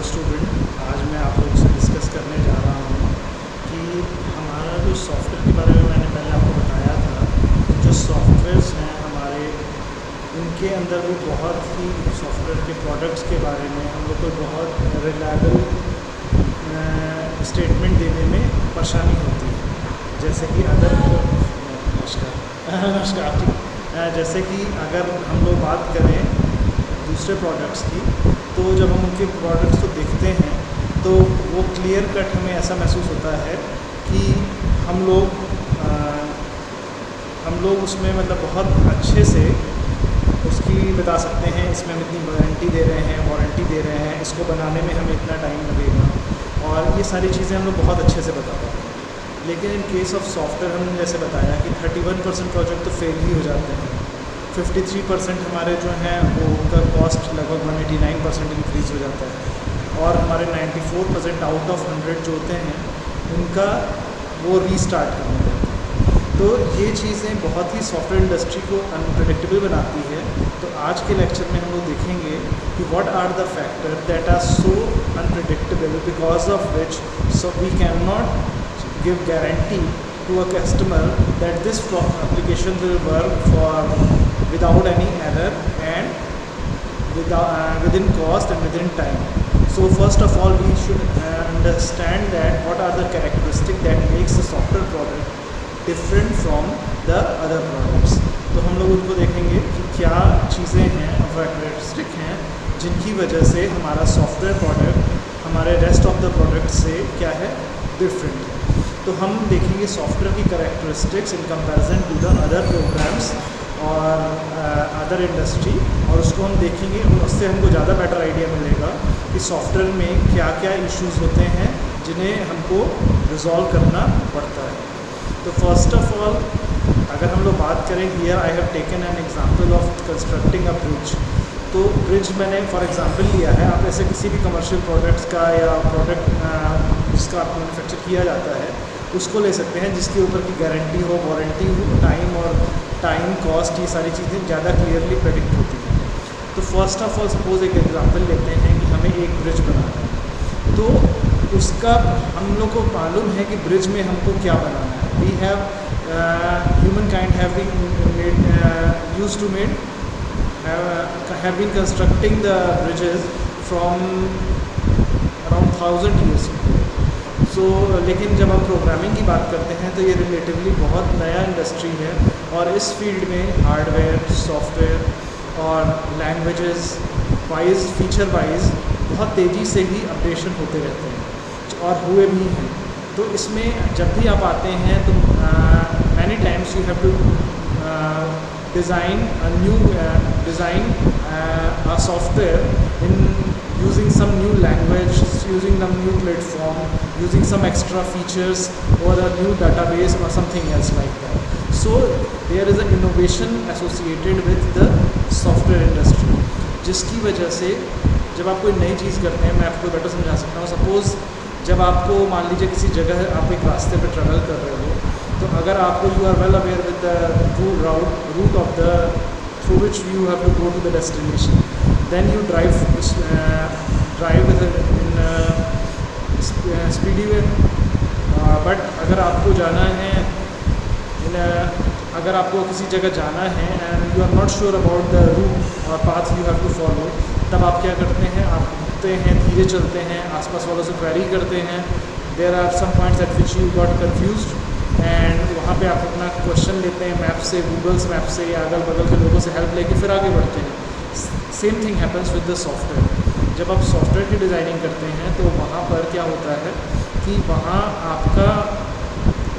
Student. आज मैं आप लोगों से डिस्कस करने जा रहा हूँ कि हमारा जो सॉफ्टवेयर के बारे में मैंने पहले आपको बताया था, जो सॉफ्टवेयर्स हैं हमारे, उनके अंदर भी बहुत ही सॉफ्टवेयर के प्रोडक्ट्स के बारे में हम लोग को बहुत रिलायबल स्टेटमेंट देने में परेशानी होती है। जैसे कि नमस्कार ठीक। जैसे कि अगर हम लोग बात करें दूसरे प्रोडक्ट्स की, तो जब हम उनके प्रोडक्ट्स को देखते हैं तो वो क्लियर कट हमें ऐसा महसूस होता है कि हम लोग उसमें मतलब बहुत अच्छे से उसकी बता सकते हैं, इसमें हम इतनी वारंटी दे रहे हैं, वारंटी दे रहे हैं, इसको बनाने में हमें इतना टाइम लगेगा, और ये सारी चीज़ें हम लोग बहुत अच्छे से बता पाते हैं। लेकिन इन केस ऑफ सॉफ्टवेयर हमने जैसे बताया कि 31% प्रोजेक्ट तो फेल ही हो जाते हैं, 53% हमारे जो हैं वो उनका कॉस्ट लगभग 189% इंक्रीज़ हो जाता है, और हमारे 94% आउट ऑफ 100 जो होते हैं उनका वो रीस्टार्ट करना होता है। तो ये चीज़ें बहुत ही सॉफ्टवेयर इंडस्ट्री को अनप्रेडिक्टेबल बनाती है। तो आज के लेक्चर में हम लोग देखेंगे कि what are the factor that are so unpredictable because of which so we can not give guarantee to a customer that this application will work without any error and within cost and within time. So first of all we should understand that what are the characteristics that makes the software product different from the other products. तो हम लोग उनको देखेंगे कि क्या चीज़ें हैं, characteristic हैं जिनकी वजह से हमारा सॉफ्टवेयर प्रोडक्ट हमारे रेस्ट ऑफ द प्रोडक्ट से क्या है, डिफरेंट है। तो हम देखेंगे सॉफ्टवेयर की characteristics in comparison to the other programs और अदर इंडस्ट्री, और उसको हम देखेंगे और उससे हमको ज़्यादा बेटर आइडिया मिलेगा कि सॉफ्टवेयर में क्या क्या इश्यूज़ होते हैं जिन्हें हमको रिजॉल्व करना पड़ता है। तो फर्स्ट ऑफ ऑल अगर हम लोग बात करें, here I have taken an example of constructing a bridge. तो ब्रिज मैंने फॉर एग्जांपल लिया है, आप ऐसे किसी भी कमर्शियल प्रोडक्ट्स का या प्रोडक्ट जिसका आप मैन्युफैक्चर किया जाता है उसको ले सकते हैं, जिसके ऊपर की गारंटी हो, वारंटी हो, टाइम कॉस्ट, ये सारी चीज़ें ज़्यादा क्लियरली प्रेडिक्ट होती हैं। तो फर्स्ट ऑफ ऑल सपोज एक एग्जांपल लेते हैं कि हमें एक ब्रिज बनाना है, तो उसका हम लोग को मालूम है कि ब्रिज में हमको क्या बनाना है। We have human kind have been constructing the bridges from around 1000 years ago. So लेकिन जब हम प्रोग्रामिंग की बात करते हैं तो ये रिलेटिवली बहुत नया इंडस्ट्री है, और इस फील्ड में हार्डवेयर, सॉफ्टवेयर और लैंग्वेजेस वाइज, फीचर वाइज बहुत तेज़ी से ही अपडेशन होते रहते हैं और हुए भी हैं। तो इसमें जब भी आप आते हैं तो many times you have to design a software in using some new language, using some new platform, using some extra features or a new database or something else like that. So there is an innovation associated with the software industry, जिसकी वजह से जब आप कोई नई चीज़ करते हैं, मैं आपको बेटर समझा सकता हूँ। सपोज़ जब आपको मान लीजिए किसी जगह आप एक रास्ते पर ट्रैवल कर रहे हो, तो अगर आपको you are well aware with the route of the through which you have to go to the destination, then you drive with in speedy way. But अगर आपको जाना है अगर आपको किसी जगह जाना है and you are not sure about the route और path you have to follow, तब आप क्या करते हैं, आप रुकते हैं, धीरे चलते हैं, आसपास वालों से क्वेरी करते हैं। There are some points at which you got confused and वहाँ पे आप अपना क्वेश्चन लेते हैं मैप से, गूगल्स मैप से या अगल बगल के लोगों से हेल्प लेके फिर आगे बढ़ते हैं। Same thing happens with the software. जब आप सॉफ्टवेयर की डिज़ाइनिंग करते हैं तो वहाँ पर क्या होता है कि वहाँ आपका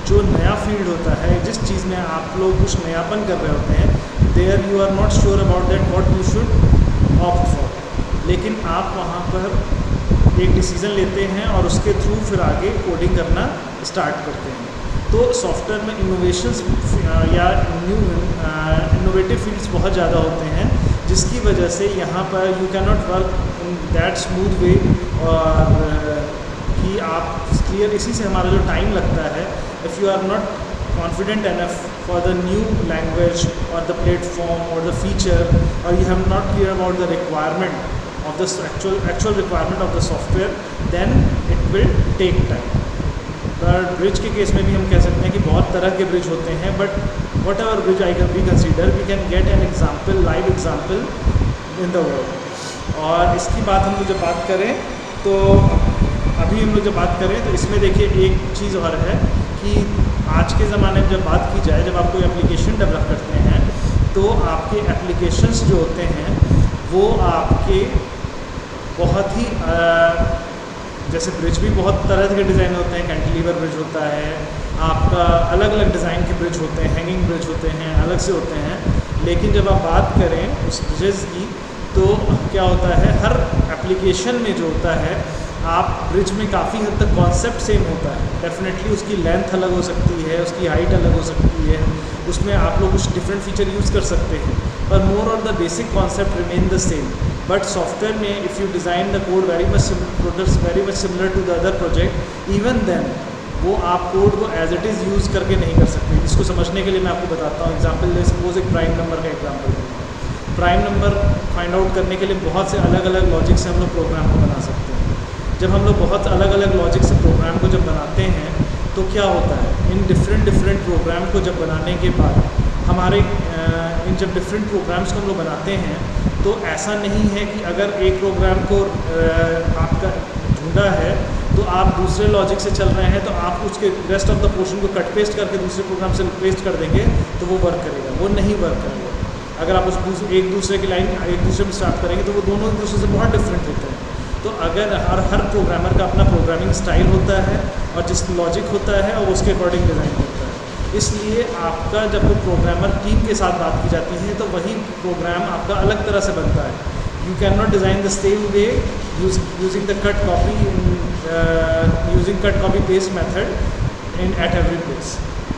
जो नया फील्ड होता है, जिस चीज़ में आप लोग कुछ नयापन कर रहे होते हैं, there you are not sure about that what you should opt for, लेकिन आप वहाँ पर एक डिसीज़न लेते हैं और उसके थ्रू फिर आगे कोडिंग करना स्टार्ट करते हैं। तो सॉफ्टवेयर में इनोवेशंस या इनोवेटिव फील्ड्स बहुत ज़्यादा होते हैं, जिसकी वजह से यहाँ पर you can not work in that smooth way, और कि आप क्लियर, इसी से हमारा जो टाइम लगता है, if you are not confident enough for the new language और द प्लेटफॉर्म और द फीचर, और you have not clear about the requirement of the actual requirement of the software, then it will take time. पर bridge के case में भी हम कह सकते हैं कि बहुत तरह के ब्रिज होते हैं, but whatever bridge I can we consider, we can get an example, live example in the world. और इसकी बात हम लोग जब बात करें तो अभी हम लोग जब बात करें तो इसमें देखिए एक चीज़ और है कि आज के ज़माने में जब बात की जाए, जब आप कोई एप्लीकेशन डेवलप करते हैं तो आपके एप्लीकेशंस जो होते हैं वो आपके बहुत ही जैसे ब्रिज भी बहुत तरह के डिज़ाइन होते हैं, कैंटिलीवर ब्रिज होता है, आपका अलग अलग डिज़ाइन के ब्रिज होते हैं, हैंगिंग ब्रिज होते हैं, अलग से होते हैं। लेकिन जब आप बात करें उस ब्रिजेस की तो क्या होता है, हर एप्लीकेशन में जो होता है आप ब्रिज में काफ़ी हद तक कॉन्सेप्ट सेम होता है। डेफिनेटली उसकी लेंथ अलग हो सकती है, उसकी हाइट अलग हो सकती है, उसमें आप लोग कुछ डिफरेंट फीचर यूज़ कर सकते हैं, पर मोर और the basic concept remain the same. But software में if you design the code very much similar to the other project, even then वो आप कोड को एज इट इज़ यूज़ करके नहीं कर सकते। इसको समझने के लिए मैं आपको बताता हूँ एग्जाम्पल ले, सपोज एक प्राइम नंबर का example. Prime number find out करने के लिए बहुत से अलग अलग लॉजिक से हम लोग प्रोग्राम को बना सकते हैं। जब हम लोग बहुत अलग अलग लॉजिक से प्रोग्राम को जब बनाते हैं तो क्या होता है, इन डिफरेंट प्रोग्राम को जब बनाने के बाद हमारे इन जब डिफरेंट प्रोग्राम्स को हम लोग बनाते हैं तो ऐसा नहीं है कि अगर एक प्रोग्राम को आपका ढूंढा है तो आप दूसरे लॉजिक से चल रहे हैं तो आप उसके रेस्ट ऑफ द पोर्शन को कट पेस्ट करके दूसरे प्रोग्राम से पेस्ट कर देंगे तो वो वर्क करेगा, वो नहीं वर्क करेगा। अगर आप उस एक दूसरे की लाइन एक दूसरे में स्टार्ट करेंगे तो वो दोनों एक दूसरे से बहुत डिफरेंट होते हैं। तो अगर हर प्रोग्रामर का अपना प्रोग्रामिंग स्टाइल होता है और जिस लॉजिक होता है और उसके अकॉर्डिंग डिज़ाइन होता है, इसलिए आपका जब प्रोग्रामर टीम के साथ बात की जाती है तो वही प्रोग्राम आपका अलग तरह से बनता है। You can not design the same way using the cut copy paste method in at every place.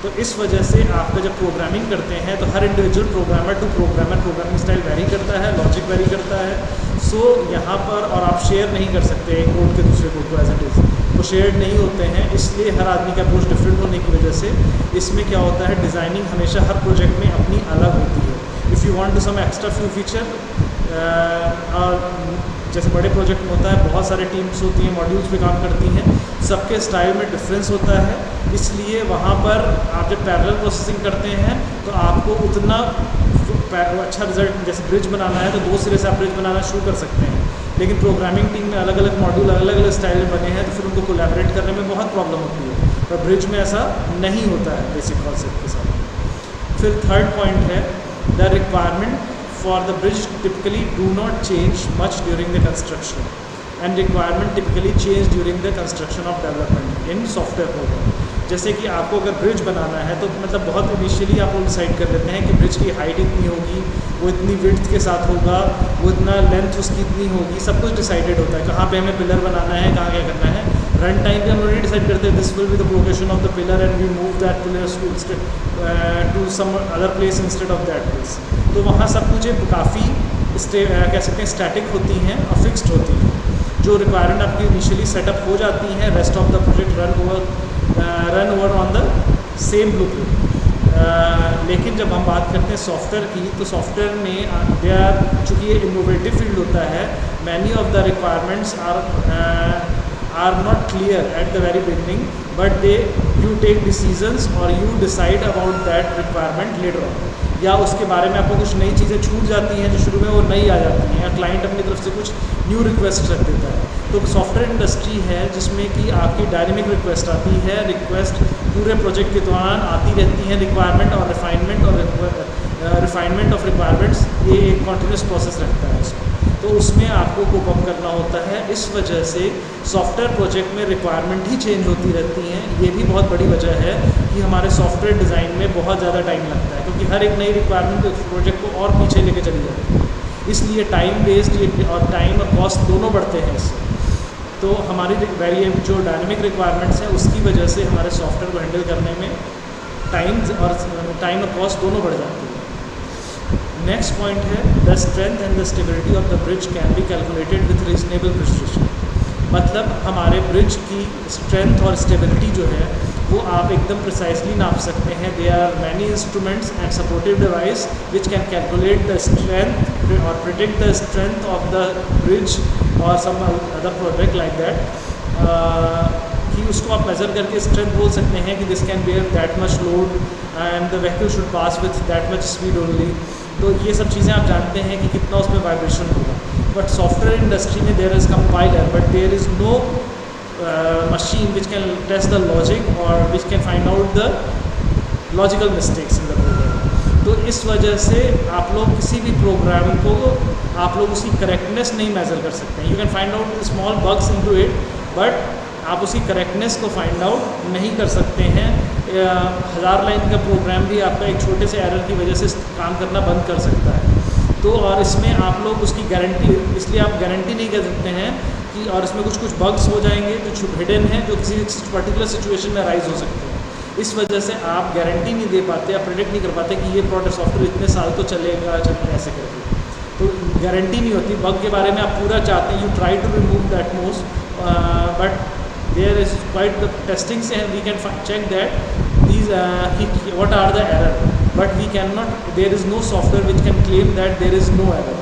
तो इस वजह से आपका जब प्रोग्रामिंग करते हैं तो हर individual programmer to programmer programming style vary करता है, लॉजिक वेरी करता है। सो यहाँ पर और आप शेयर नहीं कर सकते एक कोड के दूसरे कोड को एज इट इज़, वो शेयर्ड नहीं होते हैं। इसलिए हर आदमी का अप्रोच डिफरेंट होने की वजह से इसमें क्या होता है, डिज़ाइनिंग हमेशा हर प्रोजेक्ट में अपनी अलग होती है। If you want to some extra few feature, और जैसे बड़े प्रोजेक्ट में होता है बहुत सारे टीम्स होती हैं, मॉड्यूल्स पे काम करती हैं, सबके स्टाइल में डिफरेंस होता है। इसलिए वहाँ पर आप जब पैरेलल प्रोसेसिंग करते हैं तो आपको उतना अच्छा रिजल्ट, जैसे ब्रिज बनाना है तो दो सिरे से आप ब्रिज बनाना शुरू कर सकते हैं, लेकिन प्रोग्रामिंग टीम में अलग अलग मॉड्यूल अलग अलग स्टाइल में बने हैं तो फिर उनको कोलैबोरेट करने में बहुत प्रॉब्लम होती है। पर ब्रिज में ऐसा नहीं होता है बेसिक कॉन्सेप्ट के साथ। फिर थर्ड पॉइंट है, the requirement for the bridge typically do not change much during the construction and requirement typically change during the construction of development in software program। जैसे कि आपको अगर ब्रिज बनाना है तो मतलब बहुत इनिशियली आप लोग डिसाइड कर लेते हैं कि ब्रिज की हाइट इतनी होगी, वो इतनी विड्थ के साथ होगा, वो इतना लेंथ उसकी इतनी होगी, सब कुछ डिसाइडेड होता है। कहाँ पे हमें पिलर बनाना है, कहाँ क्या करना है। रन टाइम पे हम लोग डिसाइड करते हैं this will be the location of the pillar and we move that pillar to some other place instead of that place. तो वहाँ सब कुछ काफ़ी कह सकते हैं स्टैटिक होती हैं और फिक्स्ड होती हैं। जो रिक्वायरमेंट आपकी इनिशियली सेटअप हो जाती हैं, rest of the project run over on the same blueprint. लेकिन जब हम बात करते हैं सॉफ्टवेयर की तो सॉफ्टवेयर में दे आर, चूँकि ये इनोवेटिव फील्ड होता है, many of the requirements are not clear at the very beginning, but you take decisions or you decide about that requirement later on, या उसके बारे में आपको कुछ नई चीज़ें छूट जाती हैं जो शुरू में वो नई आ जाती हैं, या क्लाइंट अपनी तरफ से कुछ न्यू रिक्वेस्ट रख देता है। तो सॉफ्टवेयर इंडस्ट्री है जिसमें कि आपकी डायनेमिक रिक्वेस्ट आती है, रिक्वेस्ट पूरे प्रोजेक्ट के दौरान आती रहती हैं, रिक्वायरमेंट और रिफाइनमेंट ऑफ रिक्वायरमेंट्स, ये एक कॉन्टीन्यूस प्रोसेस रहता है इसमें, तो उसमें आपको कोप अप करना होता है। इस वजह से सॉफ्टवेयर प्रोजेक्ट में रिक्वायरमेंट ही चेंज होती रहती हैं। ये भी बहुत बड़ी वजह है कि हमारे सॉफ्टवेयर डिज़ाइन में बहुत ज़्यादा टाइम लगता है, क्योंकि हर एक नई रिक्वायरमेंट उस प्रोजेक्ट को और पीछे लेके चली जाती है। इसलिए टाइम वेस्ट और टाइम और कॉस्ट दोनों बढ़ते हैं इससे। तो हमारी जो डायनेमिक रिक्वायरमेंट्स हैं उसकी वजह से हमारे सॉफ्टवेयर को हैंडल करने में टाइम और कॉस्ट दोनों बढ़ जाती है। नेक्स्ट पॉइंट है, the strength and the stability of the bridge can be calculated with reasonable precision. मतलब हमारे ब्रिज की स्ट्रेंथ और स्टेबिलिटी जो है वो आप एकदम प्रिसाइसली नाप सकते हैं। They are many instruments and supportive device which can calculate the strength और predict the strength of the bridge और some other product like that, कि उसको आप मेज़र करके स्ट्रेंथ बोल सकते हैं कि this can bear that much load and the vehicle should pass with that much speed only. तो ये सब चीज़ें आप जानते हैं कि कितना उसमें वाइब्रेशन होगा। बट सॉफ्टवेयर इंडस्ट्री में there is compiler but there is no machine which can test the logic or which can find out the logical mistakes in the program। तो इस वजह से आप लोग किसी भी प्रोग्राम को आप लोग उसकी करेक्टनेस नहीं मेज़र कर सकते हैं। You can find out small bugs into it but आप उसकी करेक्टनेस को फाइंड आउट नहीं कर सकते हैं। 1000 लाइन का प्रोग्राम भी आपका एक छोटे से एरर की वजह से काम करना बंद कर सकता है। तो और इसमें आप लोग उसकी गारंटी, इसलिए आप गारंटी नहीं कर सकते हैं कि, और इसमें कुछ बग्स हो जाएंगे जो हिडन हैं जो किसी पर्टिकुलर सिचुएशन में राइज हो सकते हैं। इस वजह से आप गारंटी नहीं दे पाते, आप प्रेडिक्ट नहीं कर पाते कि ये प्रोडक्ट सॉफ्टवेयर इतने साल तो चलेगा ऐसे करके, तो गारंटी नहीं होती। बग के बारे में आप पूरा चाहते हैं, you try to remove that most but there is quite the testings and we can check that these what are the error but we cannot, there is no software which can claim that there is no error।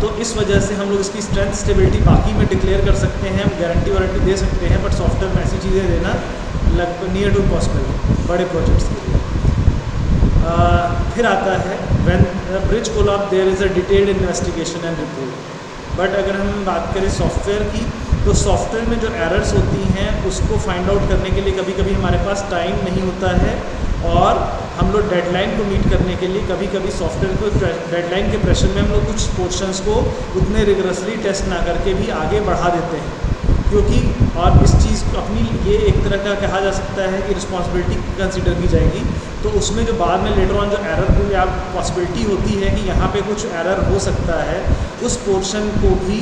तो इस वजह से हम लोग इसकी strength stability बाकी में declare कर सकते हैं, हम गारंटी वारंटी दे सकते हैं, बट सॉफ्टवेयर में ऐसी चीज़ें देना लगभग नियर टू इम्पॉसिबल है बड़े प्रोजेक्ट्स के लिए। फिर आता है when bridge collapse there is a detailed investigation and report. But अगर हम बात करें सॉफ्टवेयर की, तो सॉफ्टवेयर में जो एरर्स होती हैं उसको फाइंड आउट करने के लिए कभी कभी हमारे पास टाइम नहीं होता है, और हम लोग डेडलाइन को मीट करने के लिए कभी कभी सॉफ्टवेयर को डेडलाइन के प्रेशर में हम लोग कुछ पोर्शंस को उतने रिगरसली टेस्ट ना करके भी आगे बढ़ा देते हैं, क्योंकि और इस चीज़ को अपनी ये एक तरह का कहा जा सकता है कि रिस्पॉन्सिबिलिटी कंसिडर की जाएगी। तो उसमें जो बाद में लेटर ऑन जो एरर को या पॉसिबिलिटी होती है कि यहाँ पे कुछ एरर हो सकता है, उस पोर्शन को भी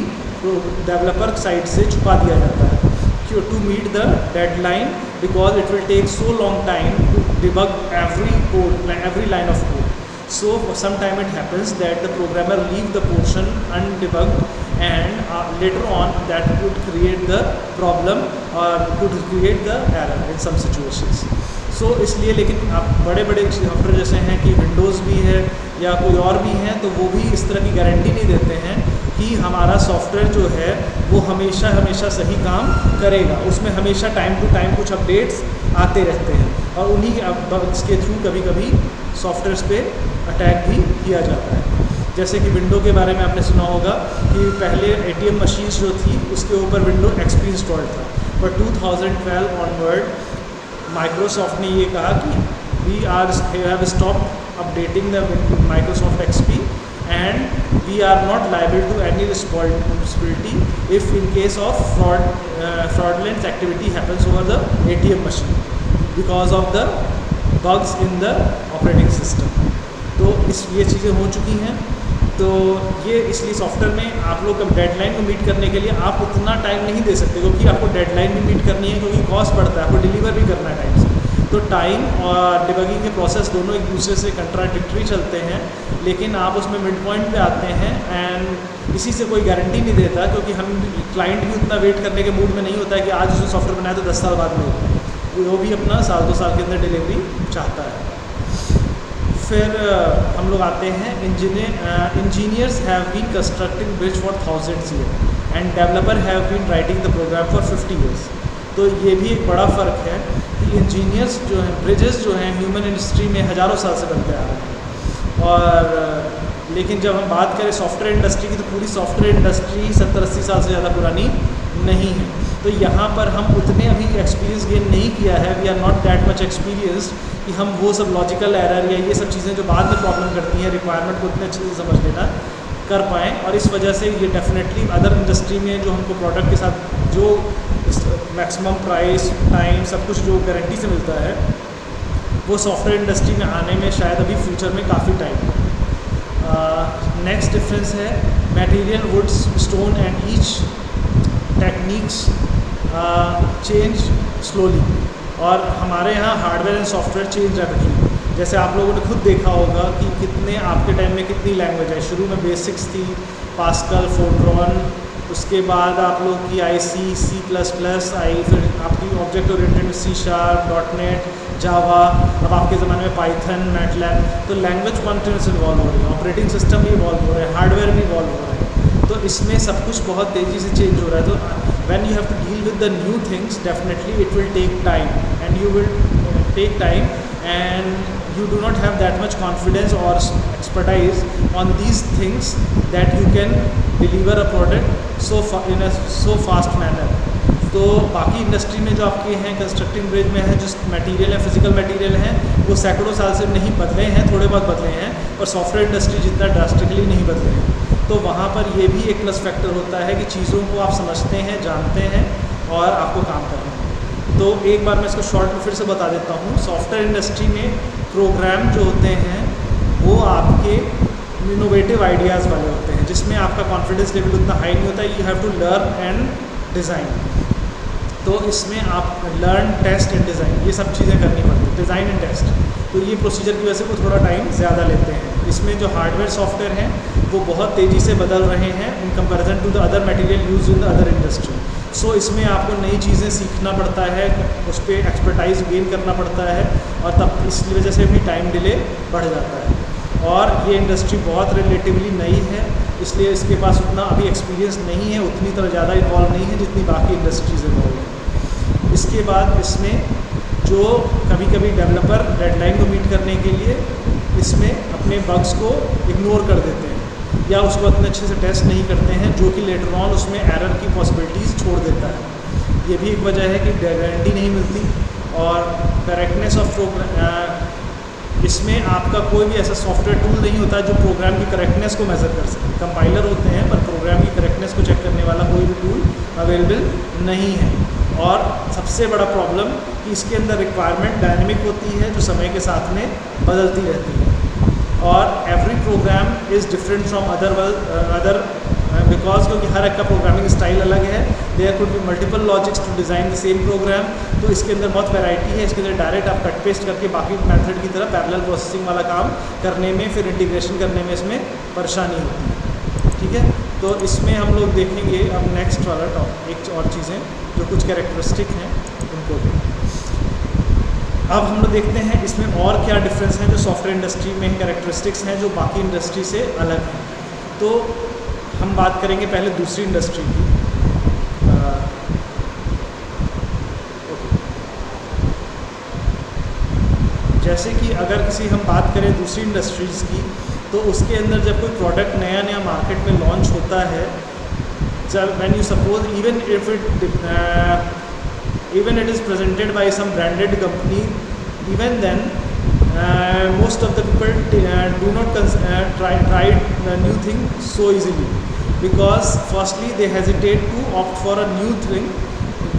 डेवलपर साइड से छुपा दिया जाता है to meet the deadline, because it will take so long time to debug every code, every line of code. So sometime it happens that the programmer leave the portion undebugged and later on that could create the problem or could create the error in some situations। So इसलिए, लेकिन आप बड़े बड़े software जैसे हैं कि Windows भी है या कोई और भी हैं, तो वो भी इस तरह की गारंटी नहीं देते हैं कि हमारा सॉफ्टवेयर जो है वो हमेशा हमेशा सही काम करेगा। उसमें हमेशा टाइम टू टाइम कुछ अपडेट्स आते रहते हैं, और उन्हीं बग्स के थ्रू कभी कभी सॉफ्टवेयर्स पे अटैक भी किया जाता है। जैसे कि विंडो के बारे में आपने सुना होगा कि पहले ATM मशीन्स जो थी उसके ऊपर विंडो XP इंस्टॉल्ड था, पर 2012 ऑनवर्ड माइक्रोसॉफ्ट ने ये कहा कि we have stopped updating the Microsoft XP and we are not liable to any responsibility if in case of fraudulent activity happens over the ATM machine because of the bugs in the operating system। तो ये चीज़ें हो चुकी हैं। तो ये इसलिए software में आप लोग डेडलाइन को मीट करने के लिए आप उतना टाइम नहीं दे सकते, क्योंकि आपको डेडलाइन भी मीट करनी है, क्योंकि कॉस्ट बढ़ता है, आपको डिलीवर भी करना है टाइम से। तो टाइम और डिबगिंग के प्रोसेस दोनों एक दूसरे से कंट्राडिक्टरी चलते हैं, लेकिन आप उसमें मिड पॉइंट पे आते हैं एंड इसी से कोई गारंटी नहीं देता, क्योंकि हम क्लाइंट भी उतना वेट करने के मूड में नहीं होता है कि आज उसने सॉफ्टवेयर बनाया तो 10 साल बाद मिलेगा, वो भी अपना साल 2 साल के अंदर डिलीवरी चाहता है। फिर हम लोग आते हैं engineers have been constructing bridge for thousands year and developer have been writing the program for 50 years. तो ये भी एक बड़ा फ़र्क है कि इंजीनियर्स जो हैं, ब्रिजेस जो हैं ह्यूमन इंडस्ट्री में हज़ारों साल से बनते आ रहे हैं, और लेकिन जब हम बात करें सॉफ्टवेयर इंडस्ट्री की, तो पूरी सॉफ्टवेयर इंडस्ट्री 70-80 साल से ज़्यादा पुरानी नहीं है। तो यहाँ पर हम उतने अभी एक्सपीरियंस गेन नहीं किया है, we are not that much experienced कि हम वो सब लॉजिकल एरर या ये सब चीज़ें जो बाद में प्रॉब्लम करती हैं रिक्वायरमेंट को उतने अच्छे से समझ लेना कर पाएँ। और इस वजह से ये डेफिनेटली अदर इंडस्ट्री में जो हमको प्रोडक्ट के साथ जो मैक्सिमम प्राइस टाइम सब कुछ जो गारंटी से मिलता है, वो सॉफ्टवेयर इंडस्ट्री में आने में शायद अभी फ्यूचर में काफ़ी टाइम है। नेक्स्ट डिफरेंस है material woods stone and each techniques change slowly, और हमारे यहाँ hardware and software change rapidly. जैसे आप लोगों ने खुद देखा होगा कि कितने आपके टाइम में कितनी लैंग्वेज है, शुरू में बेसिक्स थी, पास्कल, फोर्ट्रॉन, उसके उसके बाद आप लोग की IC, C++ आई, फिर आपकी ऑब्जेक्ट ओरिएंटेड C#, .NET, जावा, अब आपके ज़माने में पाइथन, मैटलैब। तो लैंग्वेज कॉन्टिन्यूस इवॉल्व हो रही है, ऑपरेटिंग सिस्टम भी इवॉल्व हो रहा है, हार्डवेयर भी इवॉल्व हो रहा है। तो इसमें सब कुछ बहुत तेज़ी से चेंज हो रहा है। तो when you have to deal with the new things, definitely it will take time and you will take time and you do not have that much confidence or expertise on these things that you can deliver a product in a so fast manner. तो बाकी industry में जो आपके हैं constructing bridge में है, जो material है, फिजिकल मटेरियल हैं, वो सैकड़ों साल से नहीं बदले हैं, थोड़े बहुत बदले हैं, और सॉफ्टवेयर इंडस्ट्री जितना ड्रास्टिकली नहीं बदले हैं। तो वहाँ पर ये भी एक प्लस फैक्टर होता है कि चीज़ों को आप समझते हैं, जानते हैं और आपको काम करना है। तो एक बार मैं इसको शॉर्ट में फिर से बता देता हूँ। सॉफ्टवेयर इंडस्ट्री में प्रोग्राम जो होते हैं वो आपके इनोवेटिव आइडियाज़ वाले होते हैं, जिसमें आपका कॉन्फिडेंस लेवल उतना हाई नहीं होता। You have to learn and design. तो इसमें आप लर्न, टेस्ट एंड डिज़ाइन, ये सब चीज़ें करनी पड़ती है, डिज़ाइन एंड टेस्ट। तो ये प्रोसीजर की वजह से वो थोड़ा टाइम ज़्यादा लेते हैं। इसमें जो हार्डवेयर सॉफ्टवेयर हैं वो बहुत तेज़ी से बदल रहे हैं in comparison to the other material use in the other industry. So इसमें आपको नई चीज़ें सीखना पड़ता है, उस पर एक्सपर्टाइज गेन करना पड़ता है, और तब इसकी वजह से भी टाइम डिले बढ़ जाता है। और ये इंडस्ट्री बहुत रिलेटिवली नई है, इसलिए इसके पास उतना अभी एक्सपीरियंस नहीं है, उतनी तरह ज़्यादा इन्वॉल्व नहीं है जितनी बाकी इंडस्ट्रीज इन्वॉल्व हैं। इसके बाद इसमें जो कभी कभी डेवलपर डेडलाइन को मीट करने के लिए इसमें अपने बग्स को इग्नोर कर देते हैं या उसको उतने अच्छे से टेस्ट नहीं करते हैं, जो कि लेटर ऑन उसमें एरर की पॉसिबिलिटीज़ छोड़ देता है। ये भी एक वजह है कि गारंटी नहीं मिलती। और करेक्टनेस ऑफ प्रोग्राम, इसमें आपका कोई भी ऐसा सॉफ्टवेयर टूल नहीं होता जो प्रोग्राम की करेक्टनेस को मेज़र कर सके। कंपाइलर होते हैं पर प्रोग्राम की करेक्टनेस को चेक करने वाला कोई भी टूल अवेलेबल नहीं है। और सबसे बड़ा प्रॉब्लम कि इसके अंदर रिक्वायरमेंट डायनेमिक होती है, जो समय के साथ में बदलती रहती है। और every program is different from other because क्योंकि हर एक का प्रोग्रामिंग स्टाइल अलग है। There could be multiple logics to design the same program. तो इसके अंदर बहुत वैरायटी है। इसके अंदर डायरेक्ट आप कट पेस्ट करके बाकी मेथड की तरह पैरेलल प्रोसेसिंग वाला काम करने में, फिर इंटीग्रेशन करने में इसमें परेशानी होती है। ठीक है, तो इसमें हम लोग देखेंगे अब नेक्स्ट वाला एक और चीज़ें जो कुछ कैरेक्टरिस्टिक हैं उनको भी। अब हम लोग देखते हैं इसमें और क्या डिफरेंस है जो सॉफ्टवेयर इंडस्ट्री में कैरेक्टरिस्टिक्स हैं जो बाकी इंडस्ट्री से अलग हैं। तो हम बात करेंगे पहले दूसरी इंडस्ट्री की। जैसे कि अगर हम बात करें दूसरी इंडस्ट्रीज़ की, तो उसके अंदर जब कोई प्रोडक्ट नया मार्केट में लॉन्च होता है, जब when you suppose even it is presented by some branded company, even then most of the people do not try the new thing so easily, because firstly they hesitate to opt for a new thing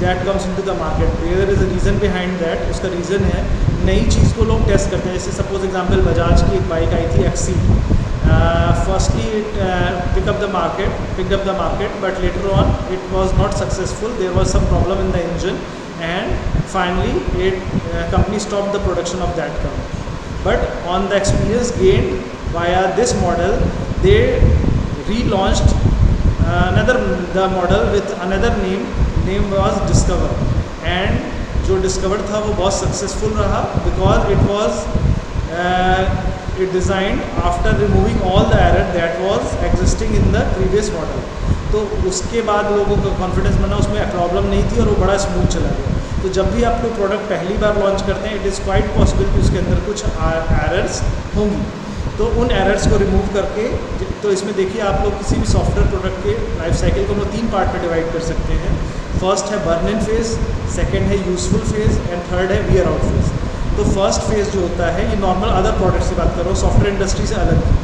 that comes into the market. There is a reason behind that. उसका reason है नई चीज़ को लोग test करते हैं। जैसे suppose example Bajaj की एक बाइक आई थी XC। Firstly it picked up the market, but later on it was not successful. There was some problem in the engine, and finally company stopped the production of that car. But on the experience gained via this model, they relaunched the model with another name was Discover, and जो Discover था वो बहुत successful रहा because it was designed after removing all the error that was existing in the previous model. तो उसके बाद लोगों का कॉन्फिडेंस बना, उसमें प्रॉब्लम नहीं थी और वो बड़ा स्मूथ चला गया। तो जब भी आप कोई प्रोडक्ट पहली बार लॉन्च करते हैं, इट इज़ क्वाइट पॉसिबल कि उसके अंदर कुछ एरर्स होंगी। तो उन एरर्स को रिमूव करके, तो इसमें देखिए आप लोग किसी भी सॉफ्टवेयर प्रोडक्ट के लाइफ साइकिल को हम लोग 3 पार्ट में डिवाइड कर सकते हैं। फर्स्ट है बर्न इन फेज़, सेकेंड है यूजफुल फेज़, एंड थर्ड है वियर आउट फेज़। तो फर्स्ट फेज़ जो होता है, ये नॉर्मल अदर प्रोडक्ट से बात कर रहा हूँ, सॉफ्टवेयर इंडस्ट्री से अलग है।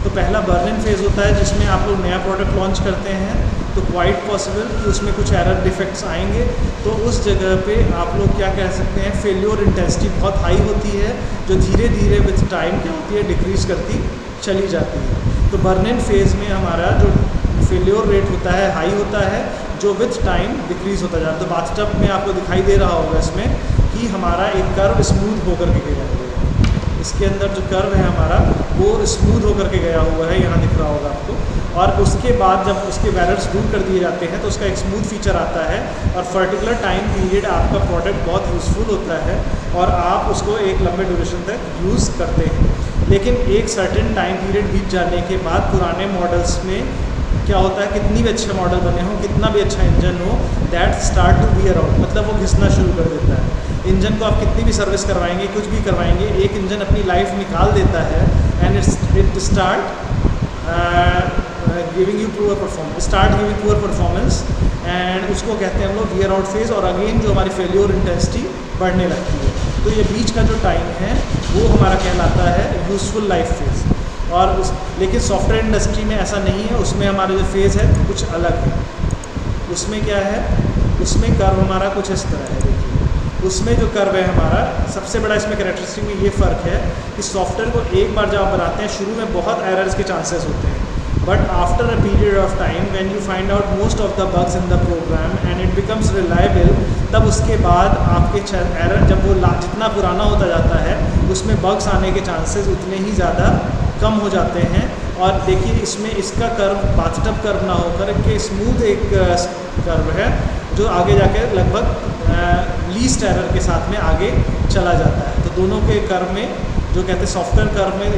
तो पहला बर्न इन फेज़ होता है जिसमें आप लोग नया प्रोडक्ट लॉन्च करते हैं, तो क्वाइट पॉसिबल कि उसमें कुछ एरर डिफेक्ट्स आएंगे। तो उस जगह पे आप लोग क्या कह सकते हैं, फेल्योर इंटेंसिटी बहुत हाई होती है, जो धीरे धीरे विथ टाइम क्या होती है, डिक्रीज़ करती चली जाती है। तो बर्न इन फेज़ में हमारा जो फेल्योर रेट होता है हाई होता है, जो विथ टाइम डिक्रीज़ होता जाता है। तो बाथटब में आपको दिखाई दे रहा होगा इसमें कि हमारा एक कर्व स्मूथ होकर के गया हुआ है। इसके अंदर जो कर्व है हमारा वो स्मूथ होकर के गया हुआ है, यहाँ दिख रहा होगा आपको। और उसके बाद जब उसके एरर्स दूर कर दिए जाते हैं तो उसका एक स्मूथ फीचर आता है और पर्टिकुलर टाइम पीरियड आपका प्रोडक्ट बहुत यूज़फुल होता है और आप उसको एक लंबे ड्यूरेशन तक यूज़ करते हैं। लेकिन एक सर्टेन टाइम पीरियड बीत जाने के बाद पुराने मॉडल्स में क्या होता है, कितनी भी अच्छे मॉडल बने हों, कितना भी अच्छा इंजन हो, that start to wear out, मतलब वो घिसना शुरू कर देता है। इंजन को आप कितनी भी सर्विस करवाएंगे, कुछ भी करवाएंगे, एक इंजन अपनी लाइफ निकाल देता है and it start giving you poor performance and उसको कहते हैं हम लोग वियर आउट फेज़। और अगेन जो हमारी फेल्योर इंटेंसिटी बढ़ने लगती है। तो ये बीच का जो टाइम है वो हमारा कहलाता है यूज़फुल लाइफ फेज़। और लेकिन सॉफ्टवेयर इंडस्ट्री में ऐसा नहीं है, उसमें हमारा जो फेज़ है कुछ अलग है। उसमें क्या है, उसमें कर्व हमारा कुछ इस तरह है। देखिए उसमें जो कर्व है हमारा, सबसे बड़ा इसमें कैरेक्टरिस्टिक में ये फ़र्क है कि सॉफ्टवेयर को एक बार जब आप बनाते हैं शुरू में बहुत एरर्स के चांसेस होते हैं, but after a period of time when you find out most of the bugs in the program and it becomes reliable, तब उसके बाद आपके एरर जब वो जितना पुराना होता जाता है उसमें बग्स आने के चांसेस उतने ही ज़्यादा कम हो जाते हैं। और देखिए इसमें इसका कर्व बाथटब कर्व ना होकर के स्मूथ एक कर्व है जो आगे जाके लगभग लीस्ट एरर के साथ में आगे चला जाता है। तो दोनों के कर्व में जो कहते हैं सॉफ्टवेयर कर्व में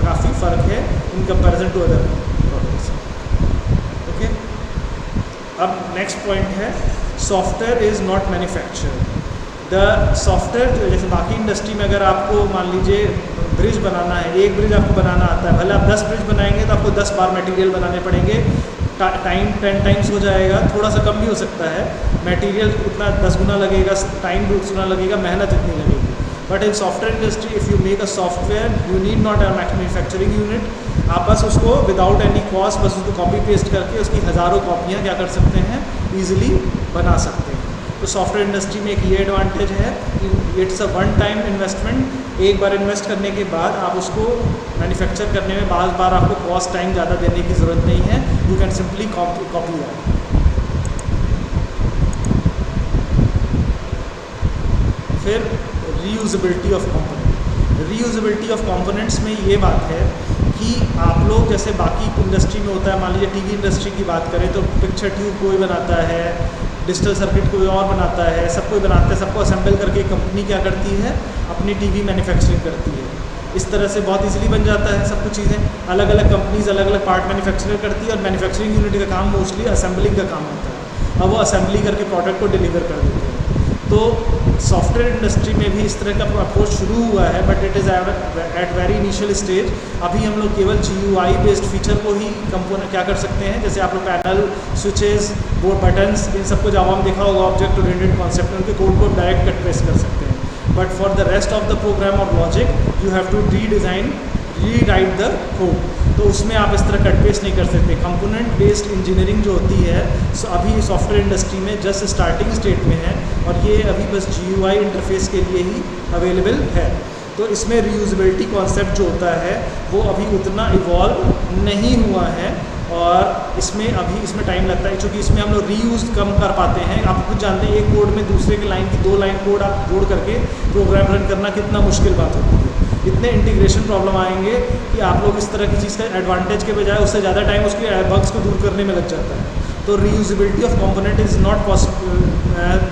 काफ़ी फ़र्क है in comparison to other products. Okay, अब नेक्स्ट पॉइंट है software is not manufactured. The software जैसे बाकी इंडस्ट्री में अगर आपको मान लीजिए ब्रिज बनाना है, एक ब्रिज आपको बनाना आता है, भले आप 10 ब्रिज बनाएंगे तो आपको 10 बार मटेरियल बनाने पड़ेंगे, टाइम 10 टाइम्स हो जाएगा, थोड़ा सा कम भी हो सकता है, मटेरियल उतना 10 गुना लगेगा, टाइम भी 10 गुना लगेगा, मेहनत इतनी लगेगी। But in software industry if you make a software you need not a manufacturing unit. आप बस उसको विदाउट एनी कॉस्ट बस उसको कॉपी पेस्ट करके उसकी हज़ारों कॉपियाँ क्या कर सकते हैं, ईजिली बना सकते हैं। तो सॉफ्टवेयर इंडस्ट्री में एक ये एडवांटेज है कि it's a one time investment. एक बार इन्वेस्ट करने के बाद आप उसको मैन्युफैक्चर करने में बार आपको कॉस्ट टाइम ज़्यादा देने की ज़रूरत नहीं है, you can simply copy that. फिर reusability of component. Reusability of components में ये बात है कि आप लोग जैसे बाकी इंडस्ट्री में होता है, मान लीजिए टीवी इंडस्ट्री की बात करें तो पिक्चर ट्यूब कोई बनाता है, डिजिटल सर्किट कोई और बनाता है, सब कोई बनाता है, सबको असेंबल करके कंपनी क्या करती है, अपनी टीवी मैन्युफैक्चरिंग करती है। इस तरह से बहुत इजीली बन जाता है सब कुछ चीज़ें। अलग अलग कंपनीज अलग अलग पार्ट मैन्युफैक्चर करती है और मैन्युफैक्चरिंग यूनिट का काम मोस्टली असेंबलिंग का काम होता है, और वो असेंबली करके प्रोडक्ट को डिलीवर कर देते हैं। तो सॉफ्टवेयर इंडस्ट्री में भी इस तरह का अप्रोच शुरू हुआ है, but it is at very initial stage. अभी हम लोग केवल GUI बेस्ड फीचर को ही कंपोनेंट क्या कर सकते हैं, जैसे आप लोग पैनल, स्विचेस, बोर्ड, बटन्स, इन सबको जावा में देखा होगा, ऑब्जेक्ट ओरिएंटेड कॉन्सेप्ट, उनके कोड को डायरेक्ट कट पेस्ट कर सकते हैं। But for the rest of the program और logic you have to rewrite the code. तो उसमें आप इस तरह कट पेस्ट नहीं कर सकते। कंपोनेंट बेस्ड इंजीनियरिंग जो होती है अभी सॉफ्टवेयर इंडस्ट्री में जस्ट स्टार्टिंग स्टेट में है और ये अभी बस GUI इंटरफेस के लिए ही अवेलेबल है। तो इसमें रीयूजेबिलिटी कॉन्सेप्ट जो होता है वो अभी उतना इवॉल्व नहीं हुआ है और इसमें टाइम लगता है, क्योंकि इसमें हम लोग रीयूज कम कर पाते हैं। आप खुद जानते हैं एक कोड में दूसरे के लाइन की 2 लाइन कोड आप जोड़ करके प्रोग्राम रन करना कितना मुश्किल बात होती है। इतने इंटीग्रेशन प्रॉब्लम आएंगे कि आप लोग इस तरह की चीज़ का एडवांटेज के बजाय उससे ज़्यादा टाइम उसके बग्स को दूर करने में लग जाता है। तो reusability of component is not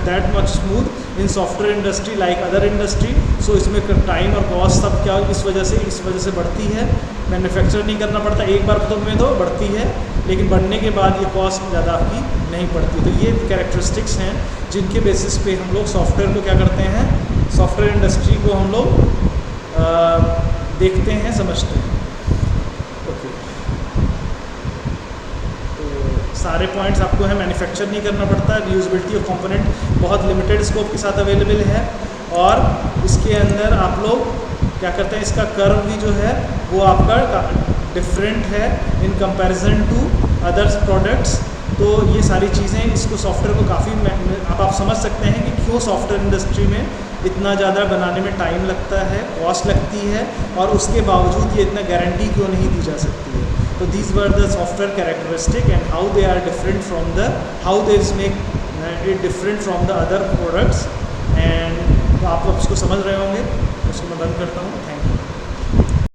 that much smooth in software industry like other industry. So इसमें टाइम और कॉस्ट सब क्या इस वजह से बढ़ती है। मैन्युफैक्चर नहीं करना पड़ता, एक बार तो में तो बढ़ती है, लेकिन बढ़ने के बाद ये कॉस्ट ज़्यादा आपकी नहीं पड़ती। तो ये कैरेक्टरिस्टिक्स हैं जिनके बेसिस पे हम लोग सॉफ्टवेयर को क्या करते हैं, सॉफ्टवेयर इंडस्ट्री को हम लोग देखते हैं, समझते हैं। ओके, तो सारे पॉइंट्स आपको है मैन्युफैक्चर नहीं करना पड़ता। रीयूजेबिलिटी ऑफ कंपोनेंट बहुत लिमिटेड स्कोप के साथ अवेलेबल है और इसके अंदर आप लोग क्या करते हैं, इसका कर्व भी जो है वो आपका डिफरेंट है in comparison to others products. तो ये सारी चीज़ें इसको सॉफ्टवेयर को काफ़ी आप समझ सकते हैं कि क्यों सॉफ्टवेयर इंडस्ट्री में इतना ज़्यादा बनाने में टाइम लगता है, कॉस्ट लगती है, और उसके बावजूद ये इतना गारंटी क्यों नहीं दी जा सकती है। तो these were the software characteristic and how they are different from the how they make it different from the other products. And तो आप इसको समझ रहे होंगे, उसको मैं बंद करता हूँ। Thank you.